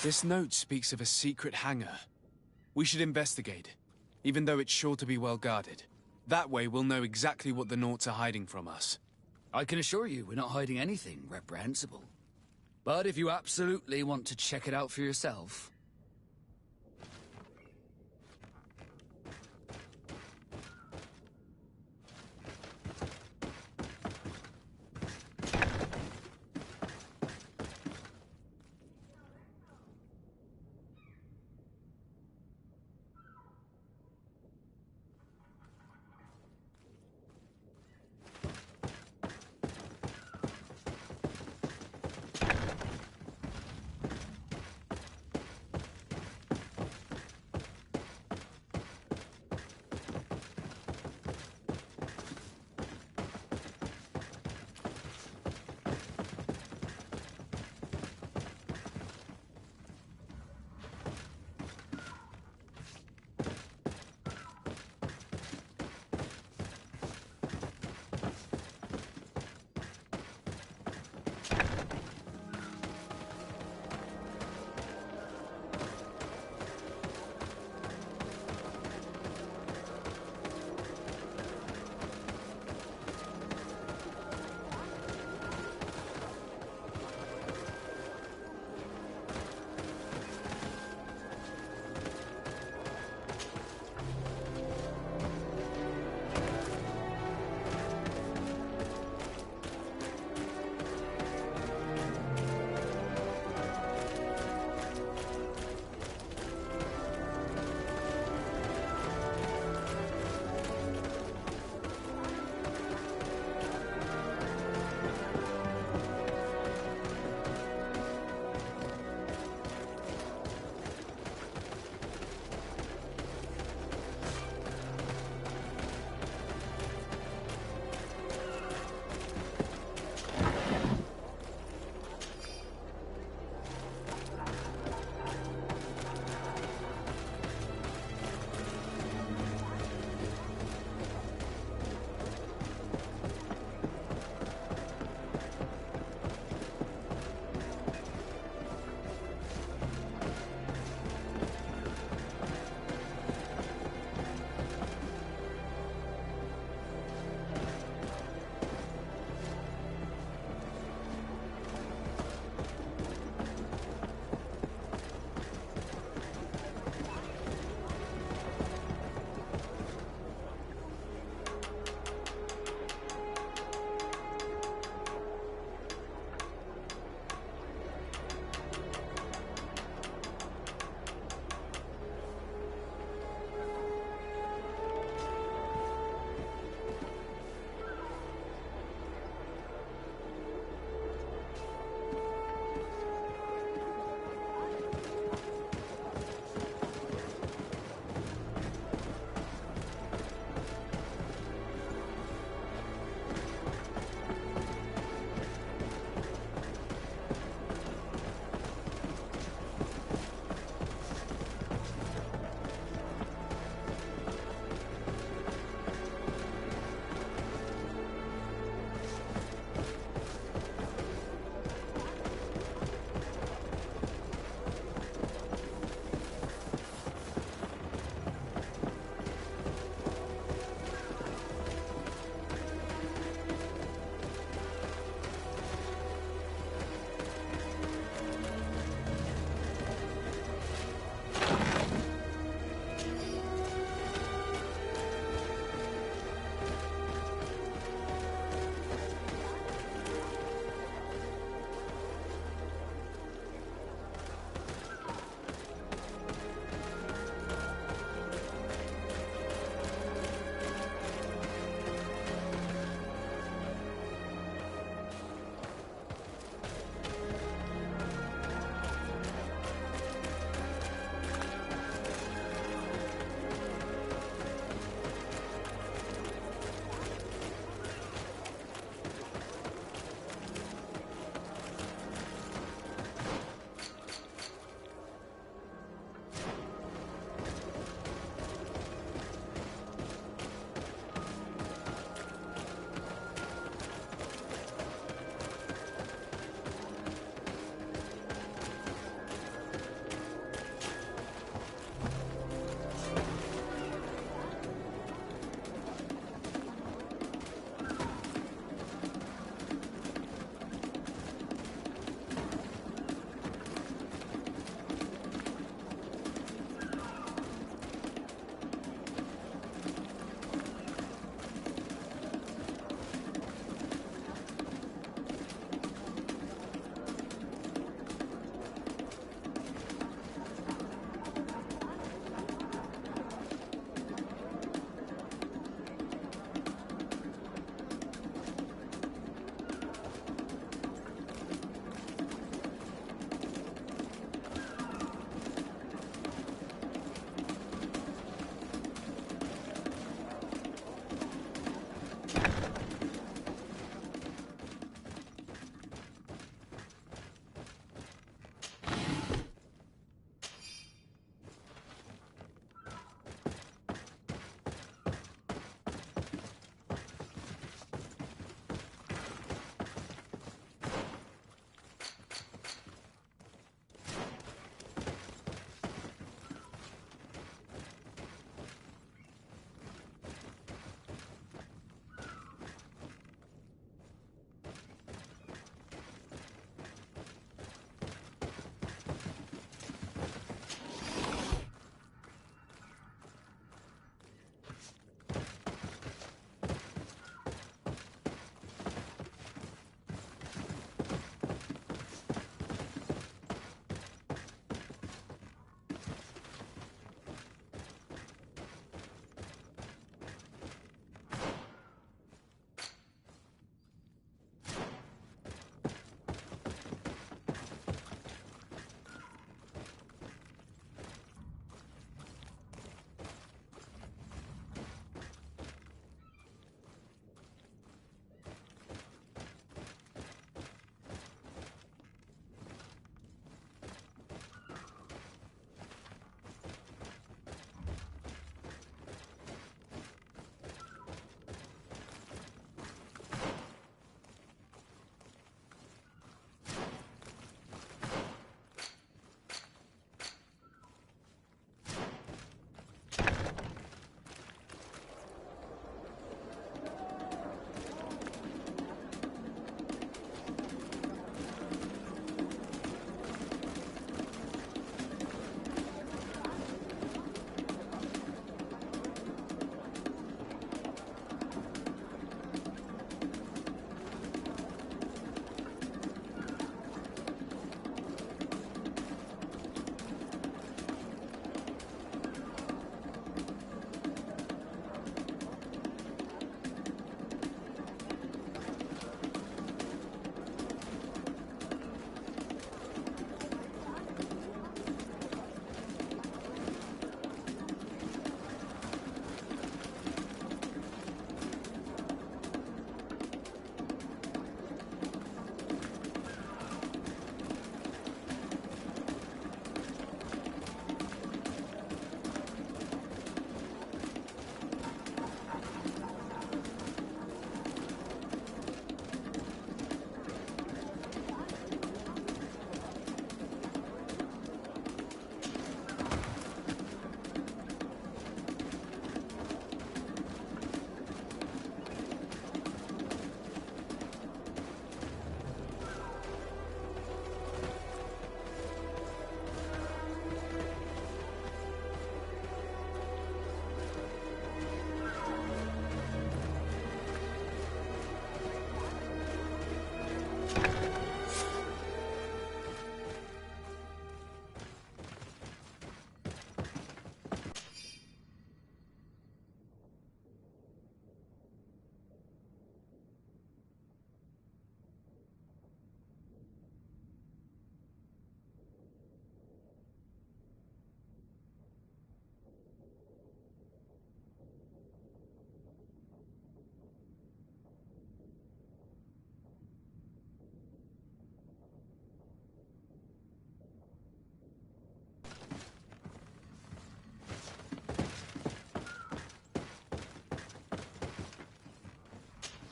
This note speaks of a secret hangar. We should investigate, even though it's sure to be well guarded. That way we'll know exactly what the Naughts are hiding from us. I can assure you we're not hiding anything reprehensible. But if you absolutely want to check it out for yourself...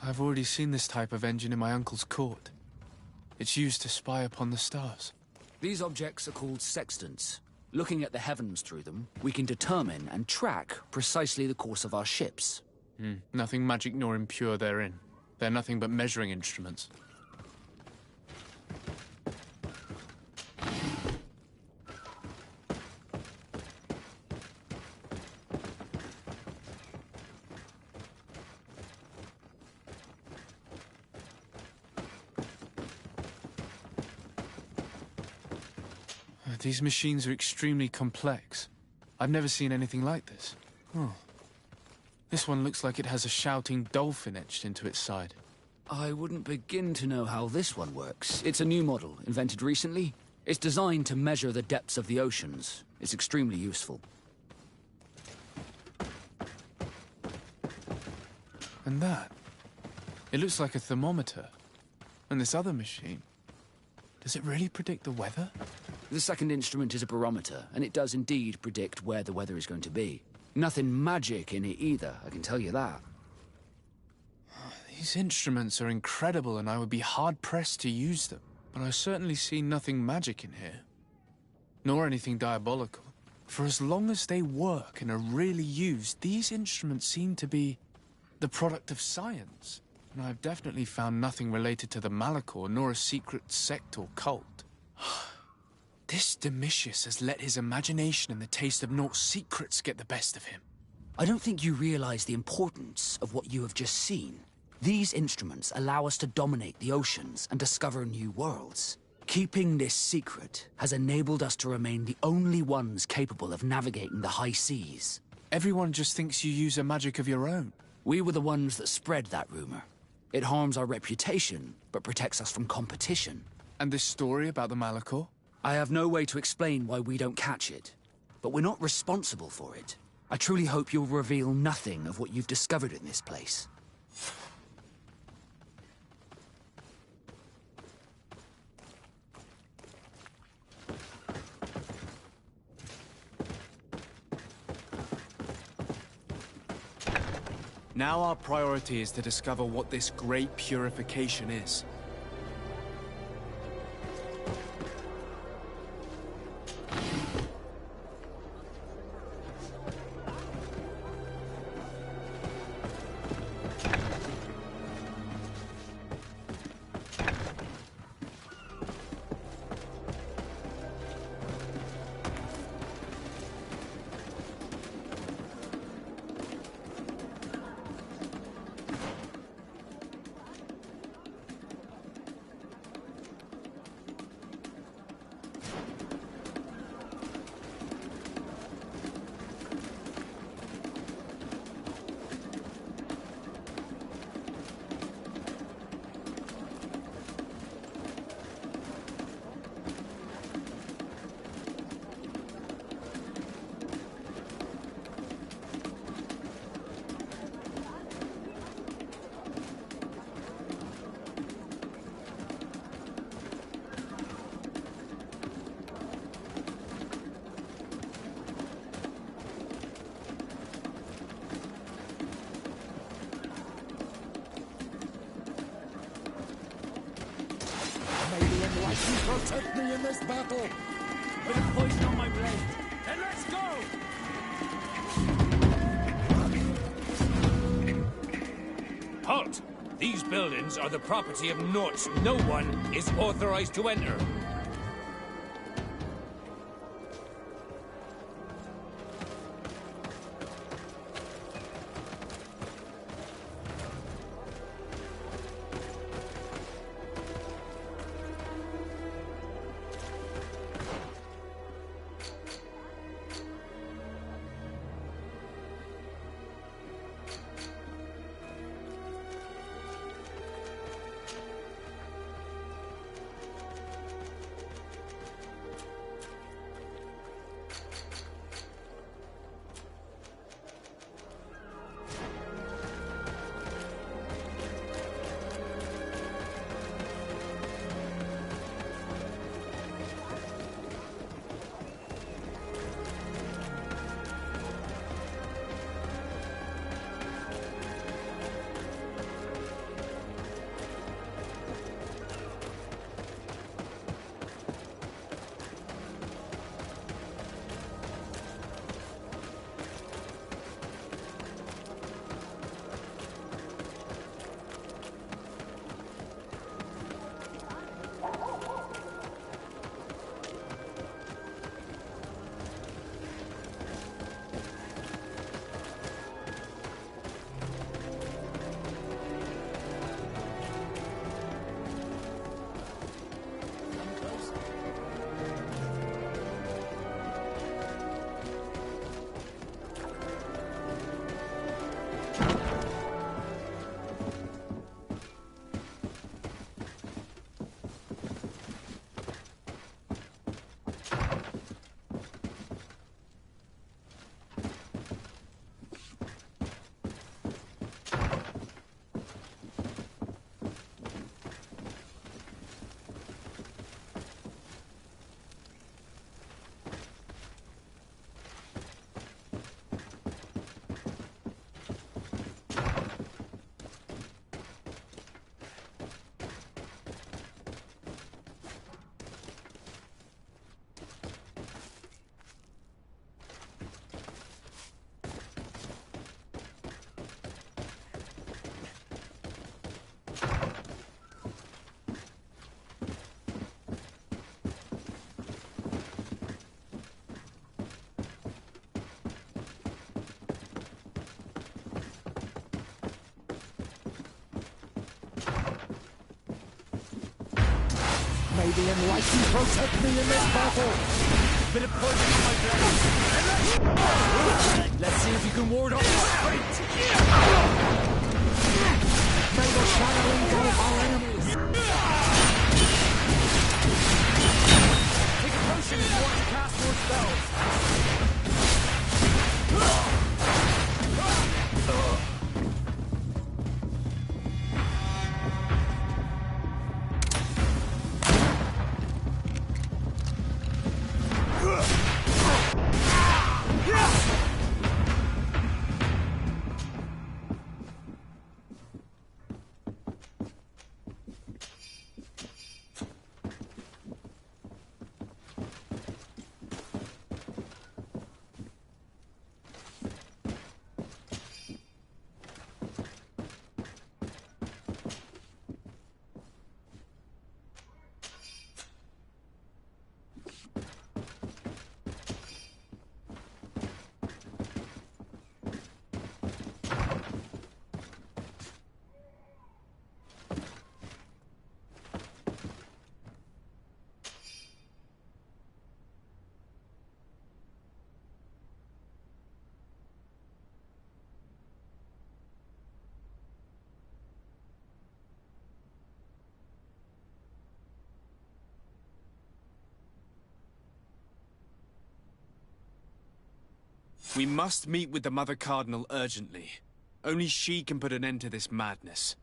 I've already seen this type of engine in my uncle's court. It's used to spy upon the stars. These objects are called sextants. Looking at the heavens through them, we can determine and track precisely the course of our ships. Nothing magic nor impure therein. They're nothing but measuring instruments. These machines are extremely complex. I've never seen anything like this. Oh. This one looks like it has a shouting dolphin etched into its side. I wouldn't begin to know how this one works. It's a new model, invented recently. It's designed to measure the depths of the oceans. It's extremely useful. And that? It looks like a thermometer. And this other machine? Does it really predict the weather? The second instrument is a barometer, and it does indeed predict where the weather is going to be. Nothing magic in it either, I can tell you that. These instruments are incredible, and I would be hard-pressed to use them. But I certainly see nothing magic in here. Nor anything diabolical. For as long as they work and are really used, these instruments seem to be the product of science. And I've definitely found nothing related to the Malachor, nor a secret sect or cult. This Domitius has let his imagination and the taste of Naught's secrets get the best of him. I don't think you realize the importance of what you have just seen. These instruments allow us to dominate the oceans and discover new worlds. Keeping this secret has enabled us to remain the only ones capable of navigating the high seas. Everyone just thinks you use a magic of your own. We were the ones that spread that rumor. It harms our reputation, but protects us from competition. And this story about the Malachor? I have no way to explain why we don't catch it, but we're not responsible for it. I truly hope you'll reveal nothing of what you've discovered in this place. Now our priority is to discover what this great purification is. You protect me in this battle! With a poison on my blade. Then let's go! Halt! These buildings are the property of Naught's. No one is authorized to enter. Arthurian like you protect me in this battle! Bit of poison on my blade. Let's see if you can ward off this fight. May the shadow engulf our enemies! Take a potion if you want to cast more spells. We must meet with the Mother Cardinal urgently. Only she can put an end to this madness.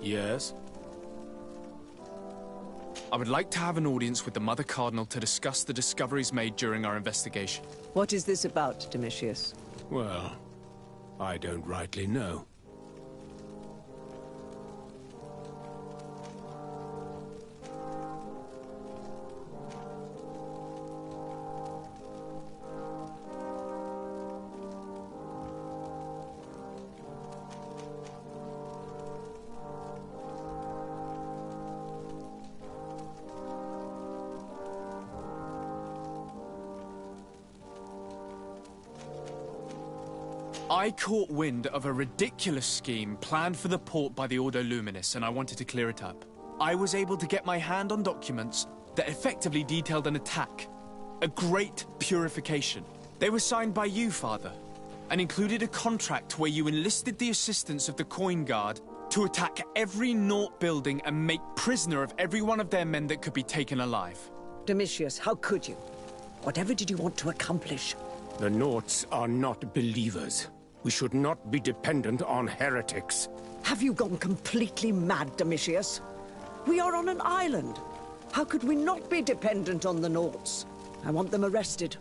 Yes? I would like to have an audience with the Mother Cardinal to discuss the discoveries made during our investigation. What is this about, Domitius? Well, I don't rightly know. I caught wind of a ridiculous scheme planned for the port by the Ordo Luminis, and I wanted to clear it up. I was able to get my hand on documents that effectively detailed an attack. A great purification. They were signed by you, Father, and included a contract where you enlisted the assistance of the Coin Guard to attack every Naught building and make prisoner of every one of their men that could be taken alive. Domitius, how could you? Whatever did you want to accomplish? The Naughts are not believers. We should not be dependent on heretics. Have you gone completely mad, Domitius? We are on an island. How could we not be dependent on the Naughts? I want them arrested.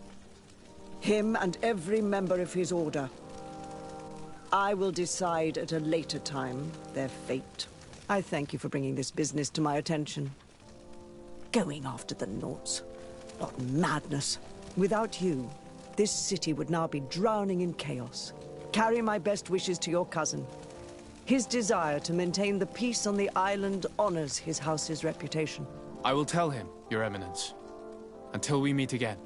Him and every member of his order. I will decide at a later time their fate. I thank you for bringing this business to my attention. Going after the Naughts. What madness. Without you, this city would now be drowning in chaos. Carry my best wishes to your cousin. His desire to maintain the peace on the island honors his house's reputation. I will tell him, Your Eminence. Until we meet again.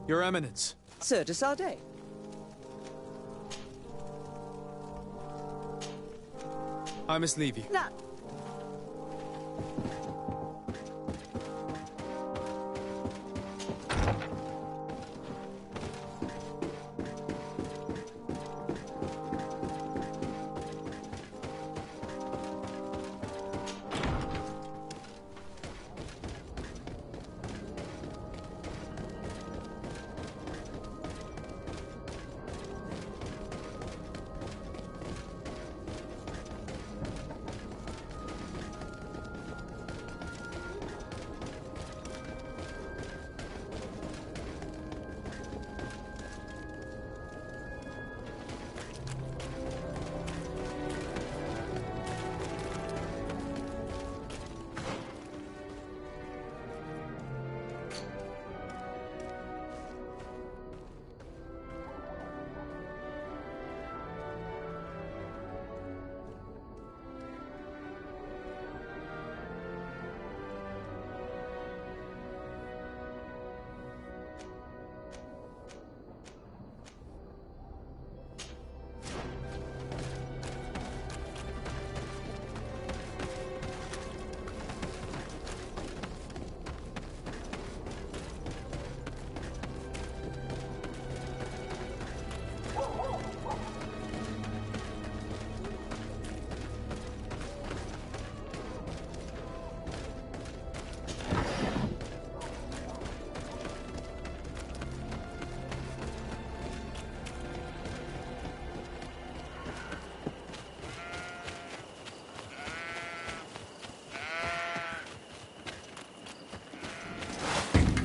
Your Eminence. Sir de Sardet. I must leave you. Now,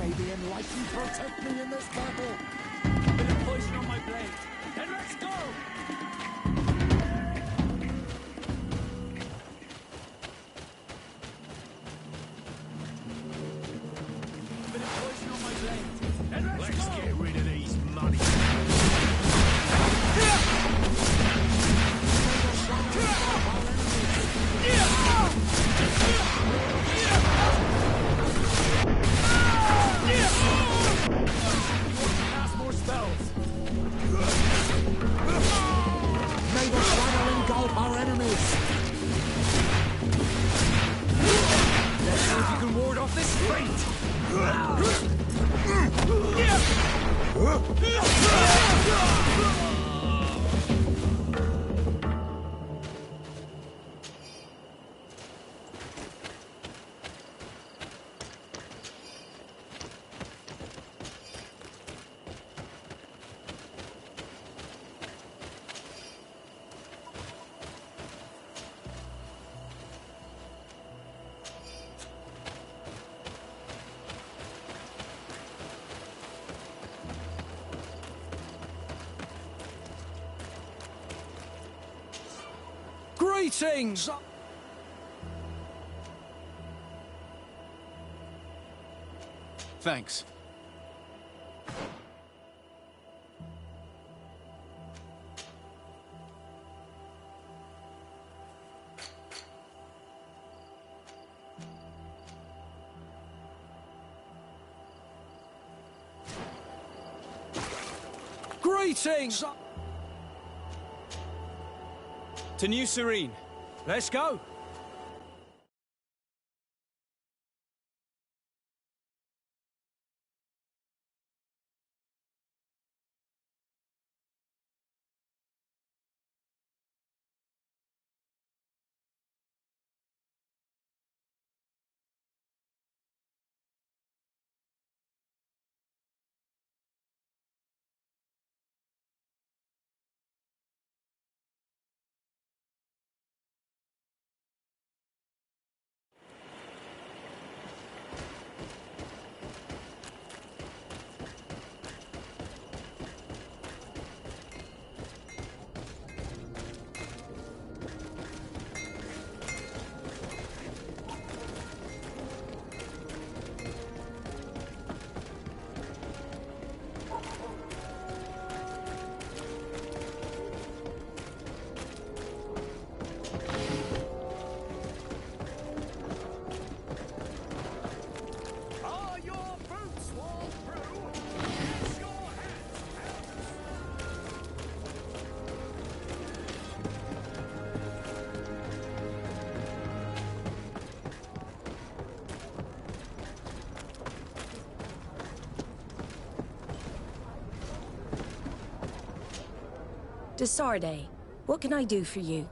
May the enlightened protect me in this battle. Bit of poison on my blade. Then let's go! Bit of poison on my blade. Then let's go! Get rid of these money. Cast more spells. May the shadow engulf our enemies. Let's see if you can ward off this fate. Greetings! Thanks. Greetings! To New Serene. Let's go. Desarde, what can I do for you?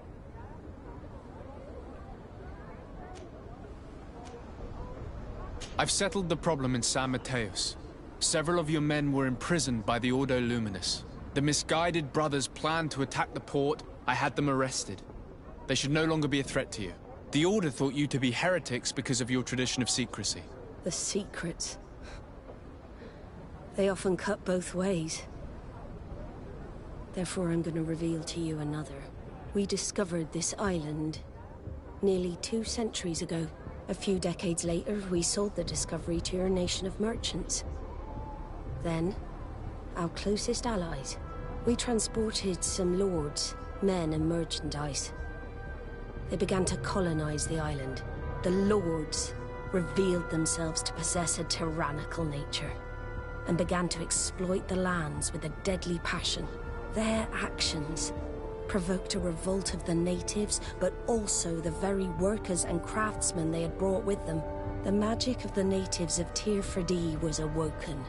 I've settled the problem in San Mateos. Several of your men were imprisoned by the Ordo Luminous. The misguided brothers planned to attack the port. I had them arrested. They should no longer be a threat to you. The Order thought you to be heretics because of your tradition of secrecy. The secrets. They often cut both ways. Therefore, I'm going to reveal to you another. We discovered this island nearly 2 centuries ago. A few decades later, we sold the discovery to your nation of merchants. Then, our closest allies. We transported some lords, men and merchandise. They began to colonize the island. The lords revealed themselves to possess a tyrannical nature and began to exploit the lands with a deadly passion. Their actions provoked a revolt of the natives, but also the very workers and craftsmen they had brought with them. The magic of the natives of Tir Freddy was awoken.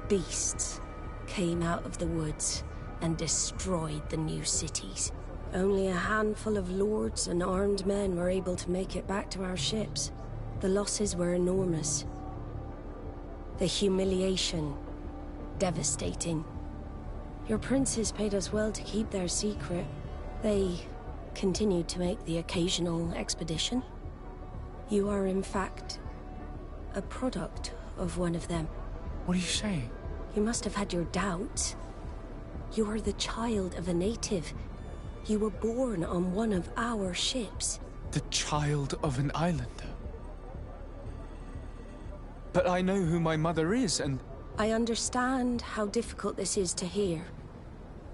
Beasts came out of the woods and destroyed the new cities. Only a handful of lords and armed men were able to make it back to our ships. The losses were enormous. The humiliation, devastating. Your princes paid us well to keep their secret. They continued to make the occasional expedition. You are, in fact, a product of one of them. What are you saying? You must have had your doubts. You are the child of a native. You were born on one of our ships. The child of an islander? But I know who my mother is, and... I understand how difficult this is to hear.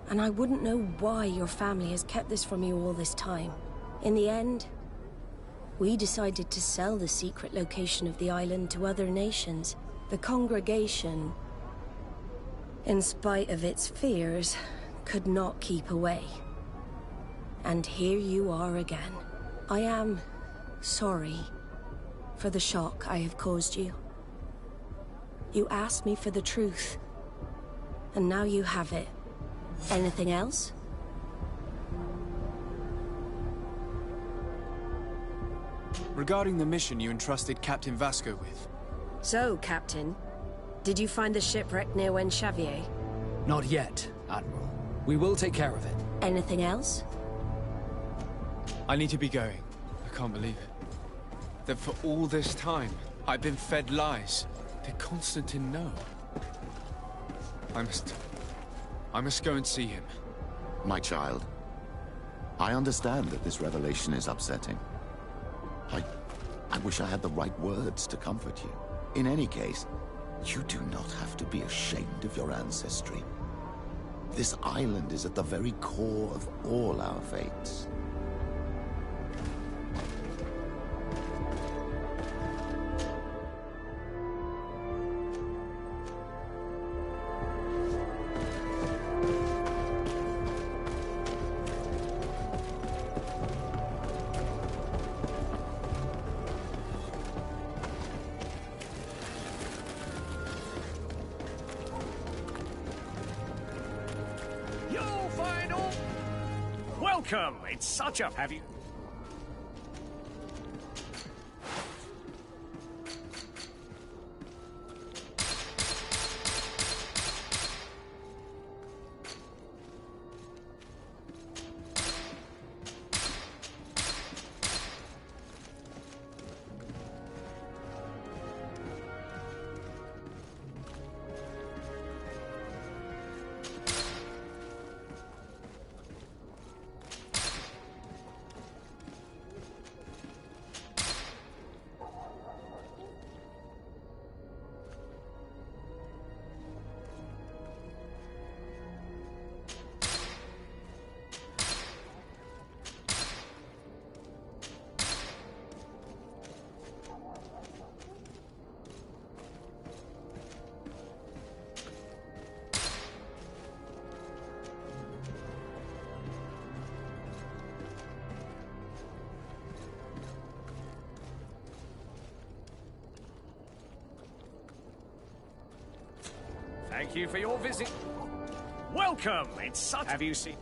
And I wouldn't know why your family has kept this from you all this time. In the end, we decided to sell the secret location of the island to other nations. The congregation, in spite of its fears, could not keep away. And here you are again. I am sorry for the shock I have caused you. You asked me for the truth, and now you have it. Anything else? Regarding the mission you entrusted Captain Vasco with. So, Captain, did you find the shipwreck near Xavier? Not yet, Admiral. We will take care of it. Anything else? I need to be going. I can't believe it. That for all this time, I've been fed lies. Did Constantine know? I must go and see him. My child, I understand that this revelation is upsetting. I wish I had the right words to comfort you. In any case, you do not have to be ashamed of your ancestry. This island is at the very core of all our fates. Welcome! It's such a... Have you... Thank you for your visit. Welcome! It's such... Have you seen...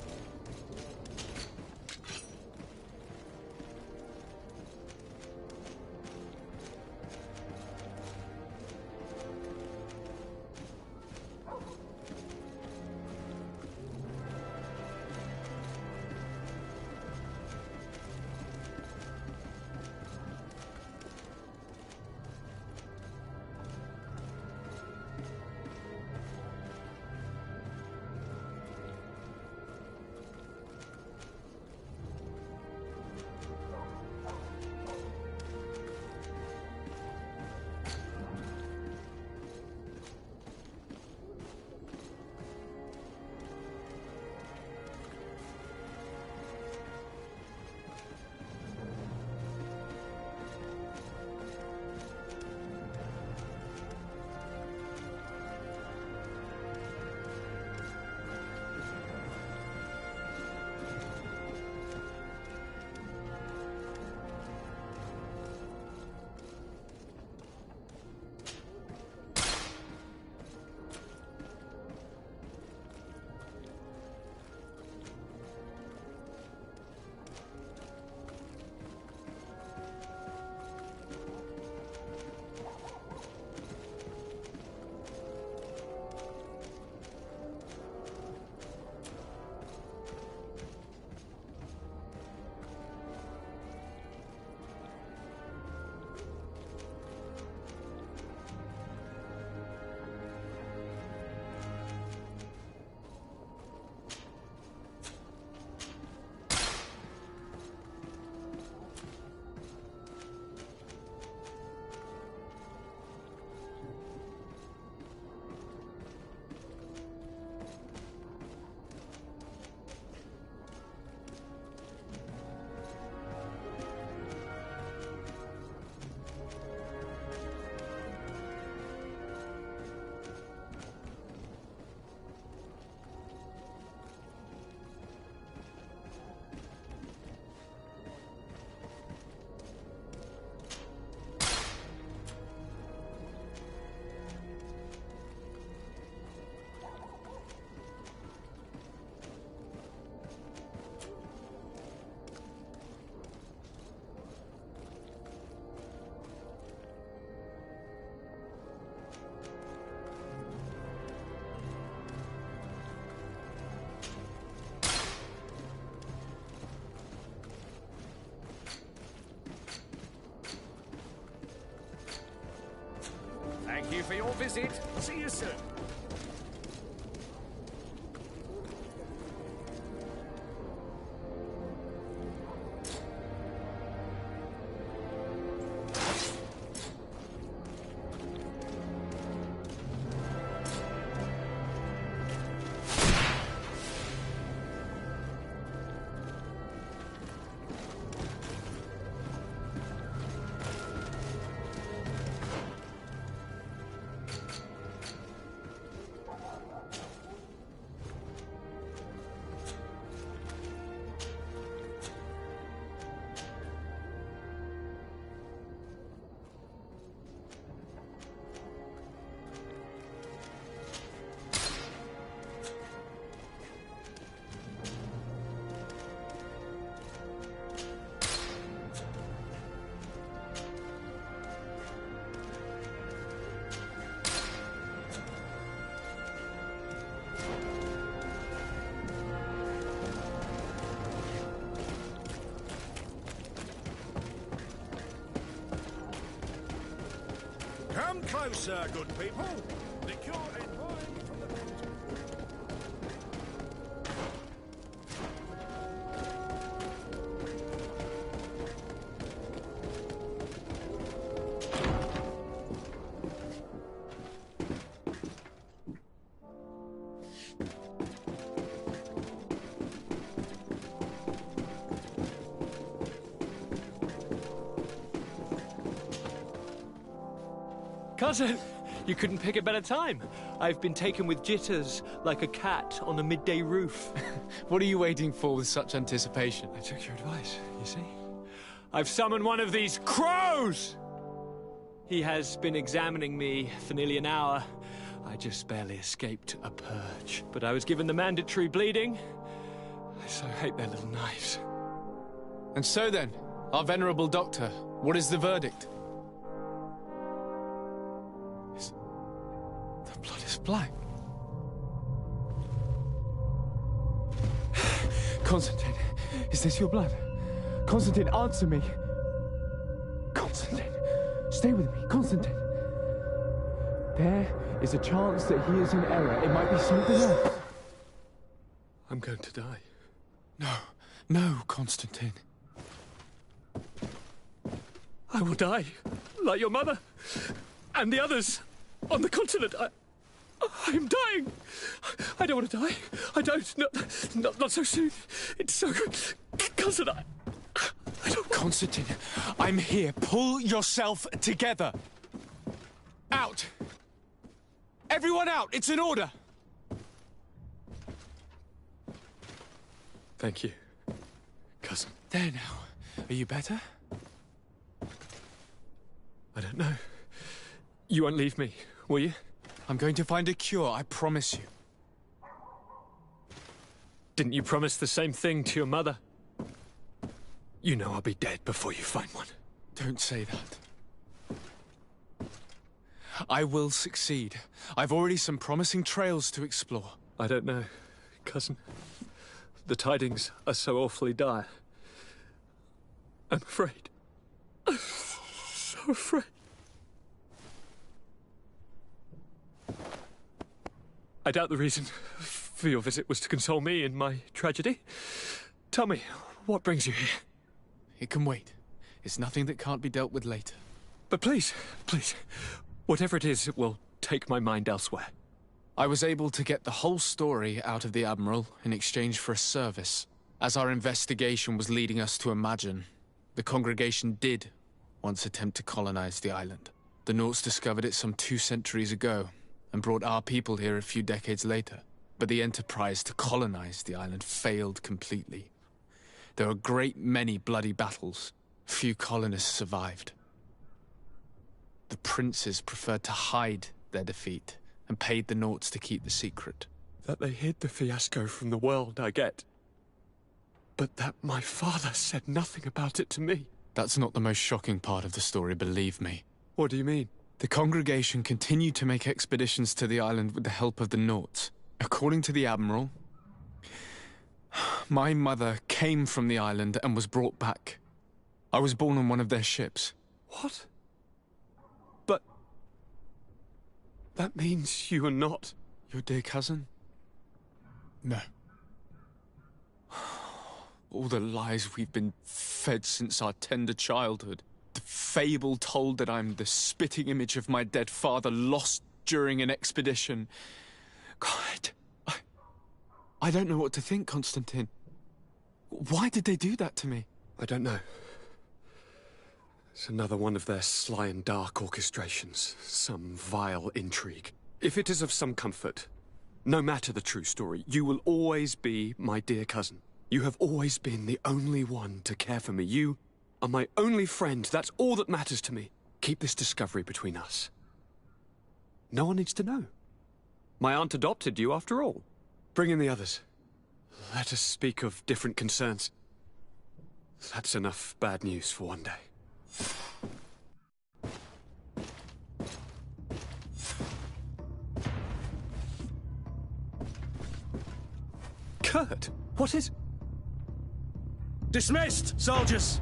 Thank you for your visit. See you soon. Come closer, good people. The cure in mind from the Cousin, you couldn't pick a better time. I've been taken with jitters, like a cat on a midday roof. What are you waiting for with such anticipation? I took your advice, you see. I've summoned one of these crows! He has been examining me for nearly an hour. I just barely escaped a purge. But I was given the mandatory bleeding. I so hate their little knives. And so then, our venerable doctor, what is the verdict? The blood is black. Constantine, is this your blood? Constantine, answer me. Constantine, stay with me, Constantine. There is a chance that he is in error. It might be something else. I'm going to die. No, Constantine. I will die, like your mother, and the others on the continent. I'm dying. I don't want to die. I don't. Not so soon. It's so good. Constantine, I don't... Constantine, I'm here. Pull yourself together. Out. Everyone out. It's an order. Thank you, cousin. There now. Are you better? I don't know. You won't leave me, will you? I'm going to find a cure, I promise you. Didn't you promise the same thing to your mother? You know I'll be dead before you find one. Don't say that. I will succeed. I've already some promising trails to explore. I don't know, cousin. The tidings are so awfully dire. I'm afraid. I'm so afraid. I doubt the reason for your visit was to console me in my tragedy. Tell me, what brings you here? It can wait. It's nothing that can't be dealt with later. But please, whatever it is, it will take my mind elsewhere. I was able to get the whole story out of the Admiral in exchange for a service. As our investigation was leading us to imagine, the congregation did once attempt to colonize the island. The Nauts discovered it some 2 centuries ago, and brought our people here a few decades later. But the enterprise to colonize the island failed completely. There were a great many bloody battles. Few colonists survived. The princes preferred to hide their defeat and paid the Nauts to keep the secret. That they hid the fiasco from the world, I get. But that my father said nothing about it to me. That's not the most shocking part of the story, believe me. What do you mean? The congregation continued to make expeditions to the island with the help of the Nauts. According to the Admiral, my mother came from the island and was brought back. I was born on one of their ships. What? But... that means you are not... your dear cousin? No. All the lies we've been fed since our tender childhood. The fable told that I'm the spitting image of my dead father, lost during an expedition. God, I don't know what to think, Constantine. Why did they do that to me? I don't know. It's another one of their sly and dark orchestrations. Some vile intrigue. If it is of some comfort, no matter the true story, you will always be my dear cousin. You have always been the only one to care for me. You are my only friend. That's all that matters to me. Keep this discovery between us. No one needs to know. My aunt adopted you after all. Bring in the others. Let us speak of different concerns. That's enough bad news for one day. Kurt, what is... Dismissed, soldiers!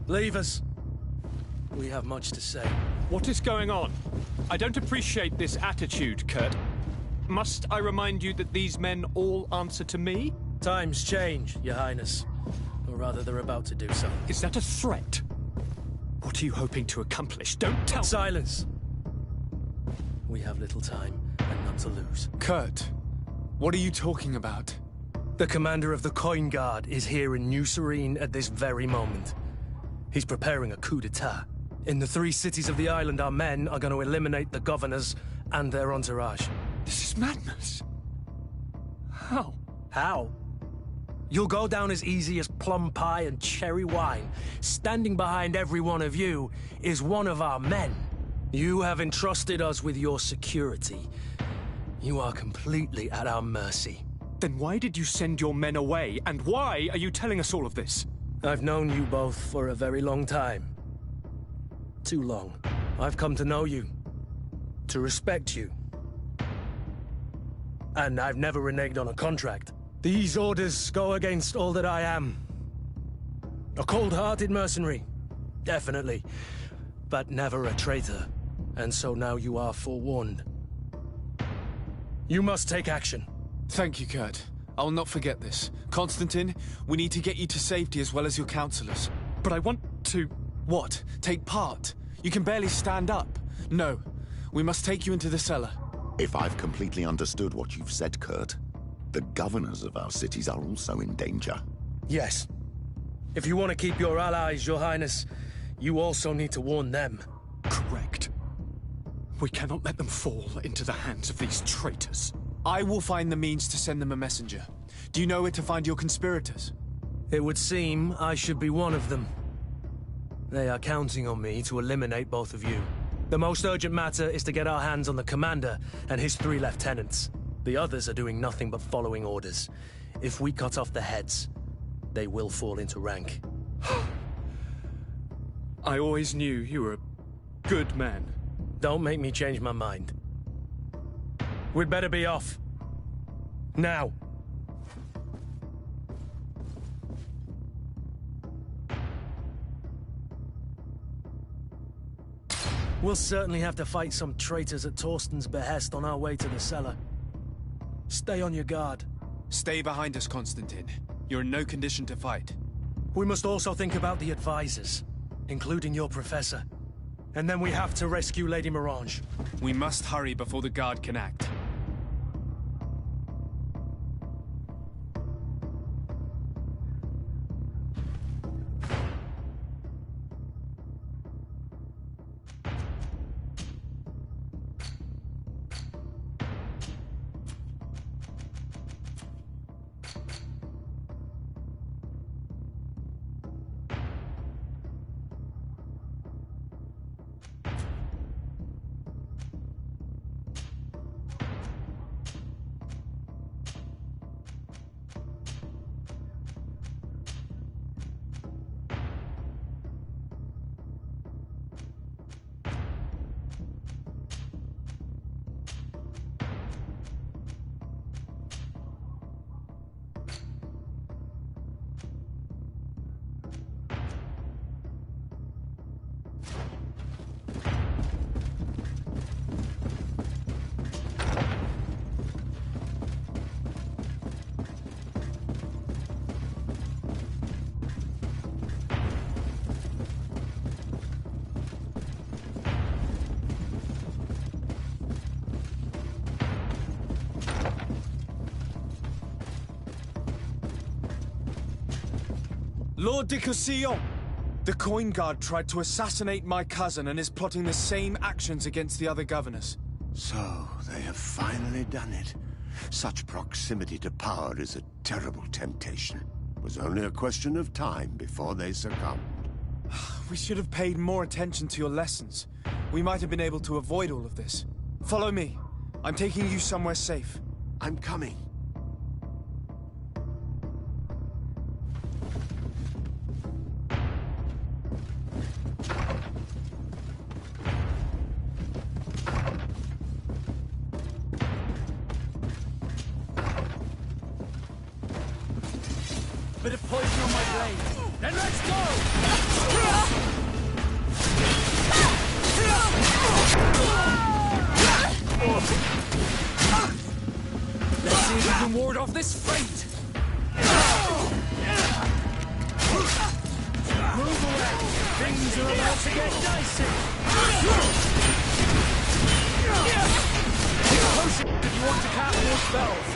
Leave us. We have much to say. What is going on? I don't appreciate this attitude, Kurt. Must I remind you that these men all answer to me? Times change, Your Highness. Or rather, they're about to do so. Is that a threat? What are you hoping to accomplish? Don't tell... Silence! We have little time, and none to lose. Kurt, what are you talking about? The commander of the Coin Guard is here in New Serene at this very moment. He's preparing a coup d'etat. In the 3 cities of the island, our men are going to eliminate the governors and their entourage. This is madness. How? How? You'll go down as easy as plum pie and cherry wine. Standing behind every one of you is one of our men. You have entrusted us with your security. You are completely at our mercy. Then why did you send your men away? And why are you telling us all of this? I've known you both for a very long time. Too long. I've come to know you. To respect you. And I've never reneged on a contract. These orders go against all that I am. A cold-hearted mercenary. Definitely. But never a traitor. And so now you are forewarned. You must take action. Thank you, Kurt. I'll not forget this. Constantine, we need to get you to safety as well as your counselors. But I want to... What? Take part? You can barely stand up. No. We must take you into the cellar. If I've completely understood what you've said, Kurt, the governors of our cities are also in danger. Yes. If you want to keep your allies, Your Highness, you also need to warn them. Correct. We cannot let them fall into the hands of these traitors. I will find the means to send them a messenger. Do you know where to find your conspirators? It would seem I should be one of them. They are counting on me to eliminate both of you. The most urgent matter is to get our hands on the commander and his 3 lieutenants. The others are doing nothing but following orders. If we cut off the heads, they will fall into rank. I always knew you were a good man. Don't make me change my mind. We'd better be off. Now. We'll certainly have to fight some traitors at Torsten's behest on our way to the cellar. Stay on your guard. Stay behind us, Constantine. You're in no condition to fight. We must also think about the advisors, including your professor. And then we have to rescue Lady Mirange. We must hurry before the guard can act. Lord de Cossillon! The Coin Guard tried to assassinate my cousin and is plotting the same actions against the other governors. So, they have finally done it. Such proximity to power is a terrible temptation. It was only a question of time before they succumbed. We should have paid more attention to your lessons. We might have been able to avoid all of this. Follow me. I'm taking you somewhere safe. I'm coming. Bit of poison on my blade. Then let's go! Let's see if we can ward off this fate! Move away! Things are about to get dicey! Take a potion if you want to cast more spells!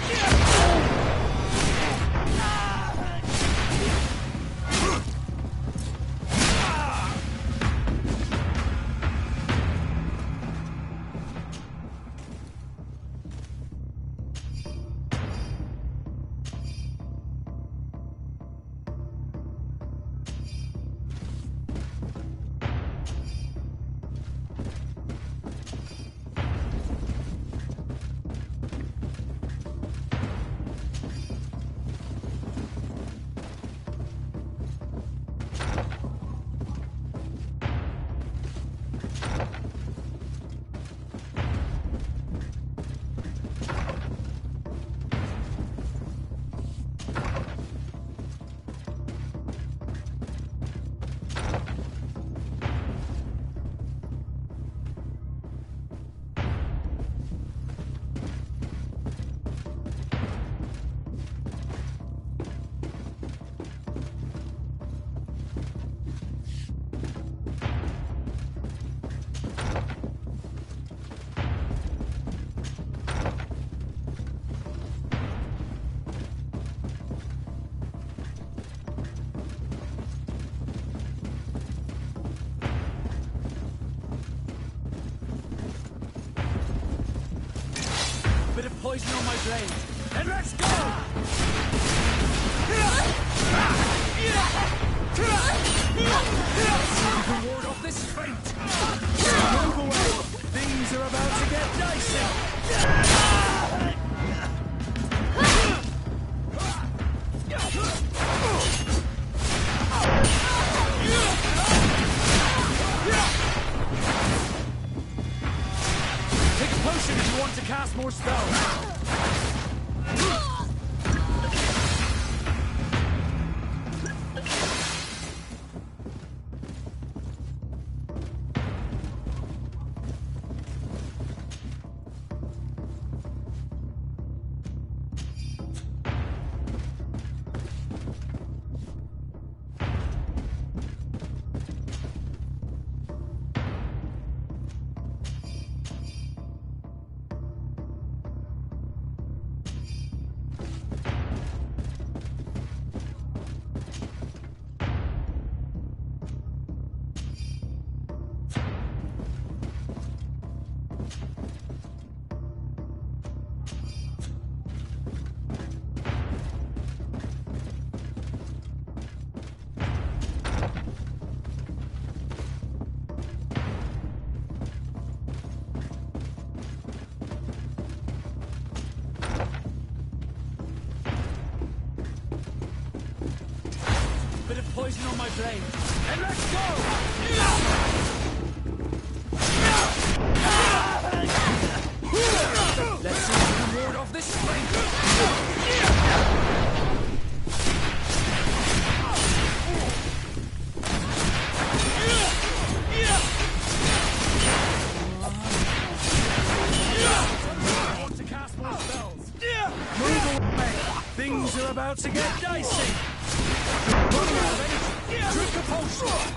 blade, and let's go! Ward off this feint! Move away! Things are about to get dicey! Take a potion if you want to cast more spells! Bit of poison on my blade, and let's go! Let's see if we can ward off this strength! Want to cast more spells? Move away! Things are about to get dicey! Running out of energy! Drink a potion!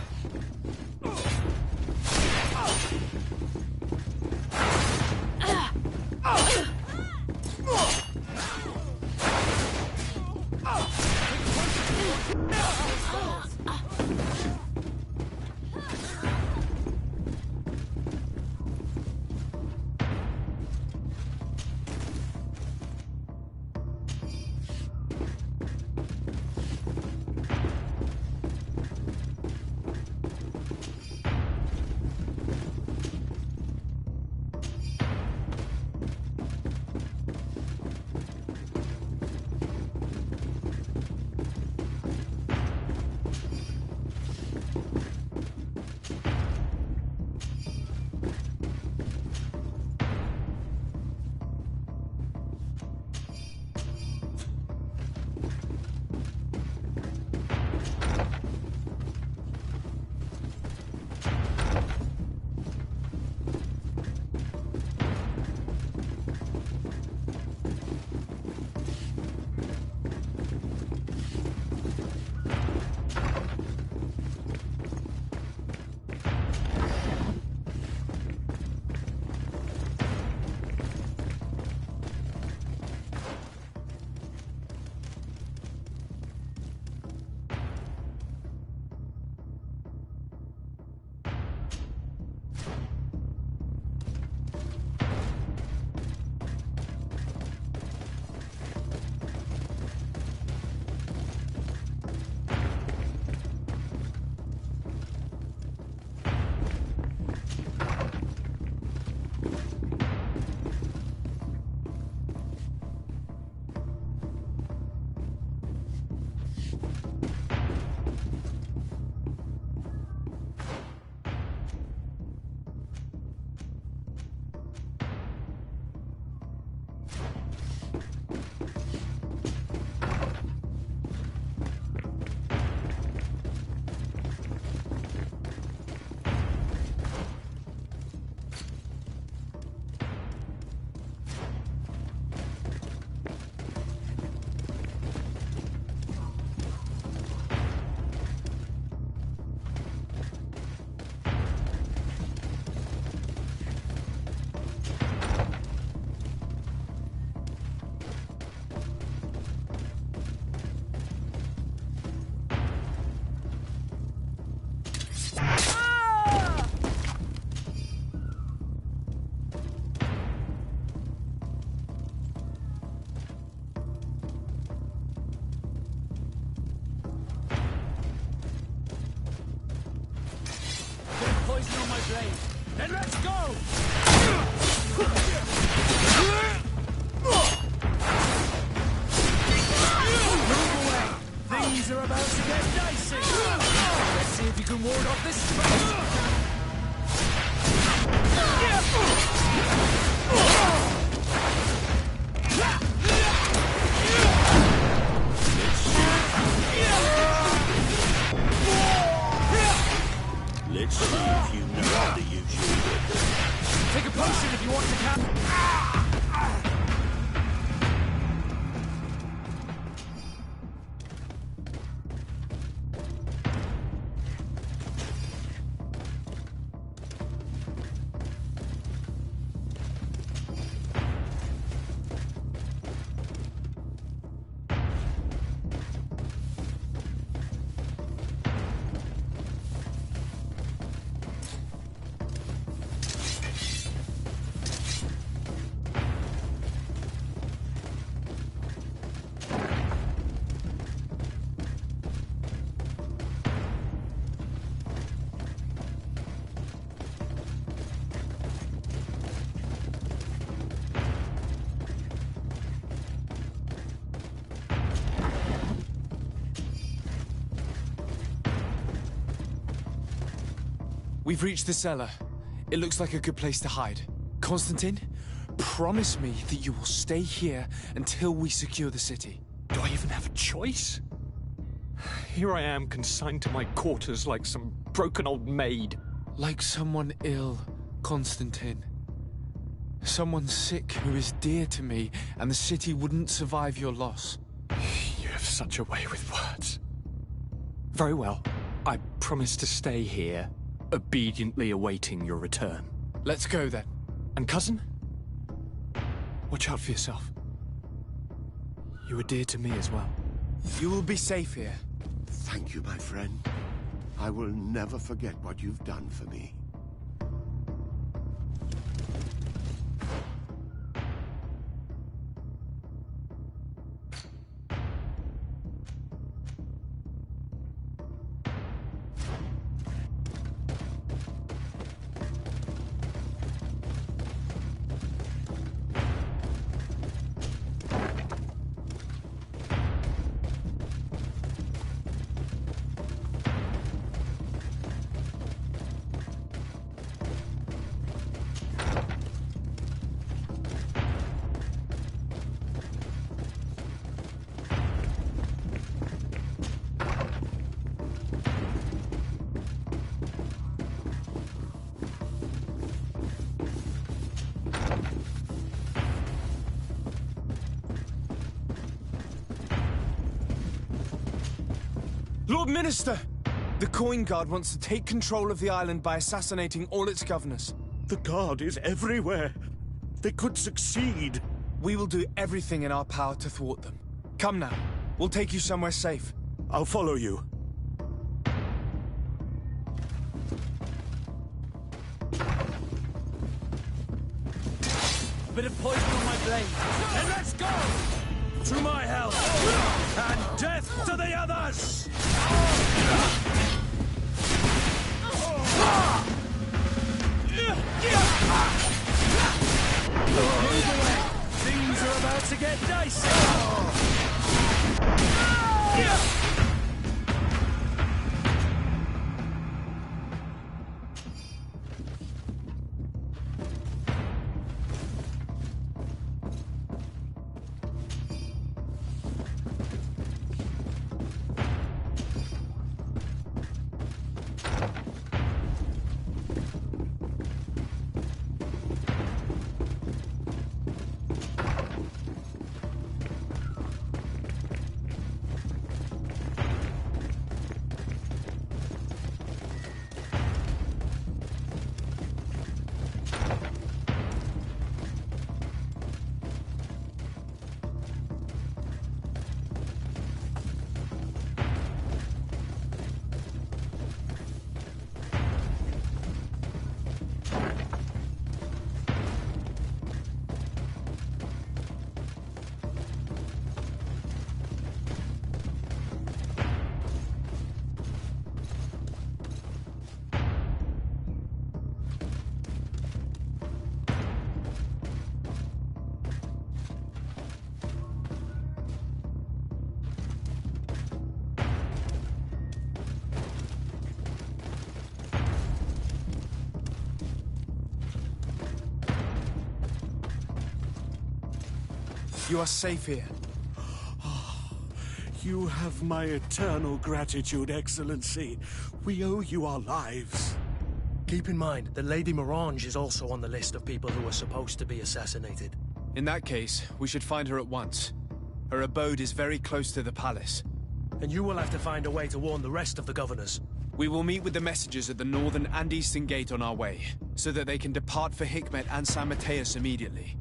blade. Then let's go! Move away! Things are about to get dicey! Let's see if you can ward off this space! Let's see if you know how to use your weapon. Take a potion if you want to cap. We've reached the cellar. It looks like a good place to hide. Constantine, promise me that you will stay here until we secure the city. Do I even have a choice? Here I am, consigned to my quarters like some broken old maid. Like someone ill, Constantine. Someone sick who is dear to me, and the city wouldn't survive your loss. You have such a way with words. Very well. I promise to stay here, obediently awaiting your return. Let's go then. And cousin? Watch out for yourself. You are dear to me as well. You will be safe here. Thank you, my friend. I will never forget what you've done for me. Lord Minister! The Coin Guard wants to take control of the island by assassinating all its governors. The Guard is everywhere. They could succeed. We will do everything in our power to thwart them. Come now. We'll take you somewhere safe. I'll follow you. A bit of poison on my blade. Then let's go! To my health! And death to the others! Move away! Things are about to get dicey! You are safe here. You have my eternal gratitude, Excellency. We owe you our lives. Keep in mind that Lady Morange is also on the list of people who are supposed to be assassinated. In that case, we should find her at once. Her abode is very close to the palace. And you will have to find a way to warn the rest of the governors. We will meet with the messengers at the northern and eastern gate on our way, so that they can depart for Hikmet and San Mateus immediately.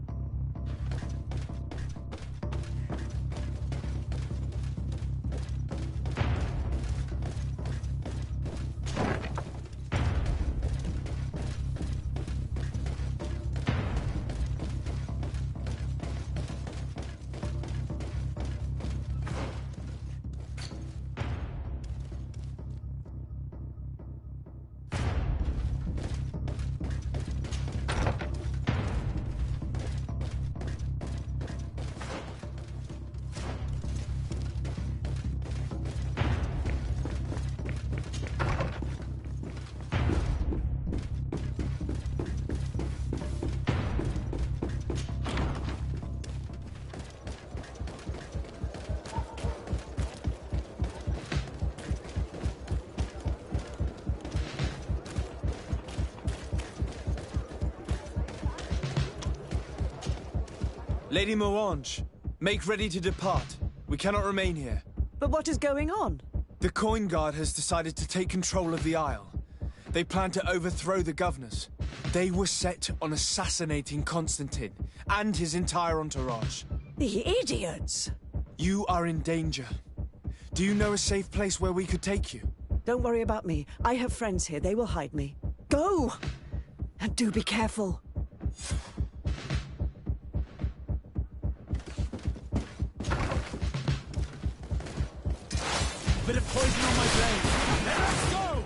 Lady Morange, make ready to depart. We cannot remain here. But what is going on? The Coin Guard has decided to take control of the Isle. They plan to overthrow the governors. They were set on assassinating Constantine and his entire entourage. The idiots! You are in danger. Do you know a safe place where we could take you? Don't worry about me. I have friends here. They will hide me. Go! And do be careful. Bit of poison on my blade. Let's go!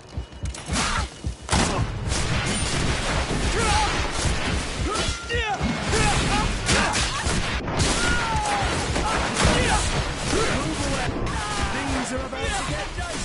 Move away. Things are about to get dicey.